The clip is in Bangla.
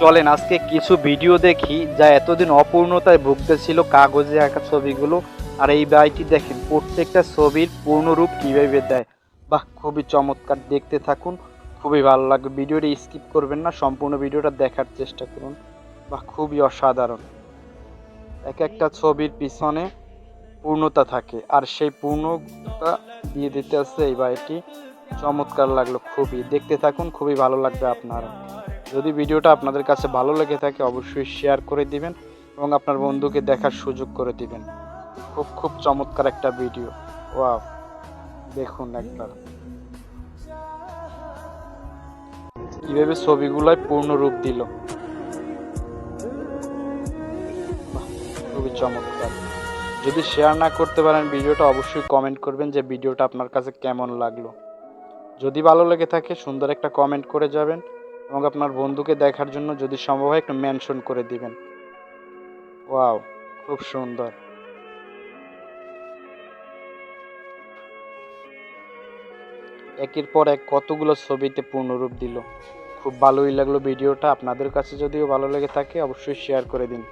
চলেন আজকে কিছু ভিডিও দেখি যা এতদিন অপূর্ণতায় ভুগতেছিল কাগজে আঁকা ছবিগুলো। আর এই ভাইটি দেখেন প্রত্যেকটা ছবির পূর্ণরূপ কিভাবে দেয়। বাহ, খুবই চমৎকার, দেখতে থাকুন, খুবই ভালো লাগবে। ভিডিওটি স্কিপ করবেন না, সম্পূর্ণ ভিডিওটা দেখার চেষ্টা করুন। বাহ, খুবই অসাধারণ। এক একটা ছবির পিছনে পূর্ণতা থাকে আর সেই পূর্ণতা দিয়ে দিতে আসছে এই ভাইটি। চমৎকার লাগলো খুবই, দেখতে থাকুন, খুবই ভালো লাগবে আপনার। যদি ভিডিওটা আপনাদের কাছে ভালো লেগে থাকে অবশ্যই শেয়ার করে দিবেন এবং আপনার বন্ধুকে দেখার সুযোগ করে দিবেন। খুব খুব চমৎকার একটা ভিডিও। ওয়াও, দেখুন একবার কিভাবে ছবিগুলোয় পূর্ণ রূপ দিল। বাহ, খুবই চমৎকার। যদি শেয়ার না করতে পারেন ভিডিওটা অবশ্যই কমেন্ট করবেন যে ভিডিওটা আপনার কাছে কেমন লাগলো। যদি ভালো লেগে থাকে সুন্দর একটা কমেন্ট করে যাবেন এবং আপনার বন্ধুকে দেখার জন্য যদি সম্ভব হয় একটু মেনশন করে দিবেন। ওয়াও, খুব সুন্দর। একের পর এক কতগুলো ছবিতে পূর্ণরূপ দিল। খুব ভালোই লাগলো ভিডিওটা। আপনাদের কাছে যদিও ভালো লেগে থাকে অবশ্যই শেয়ার করে দিন।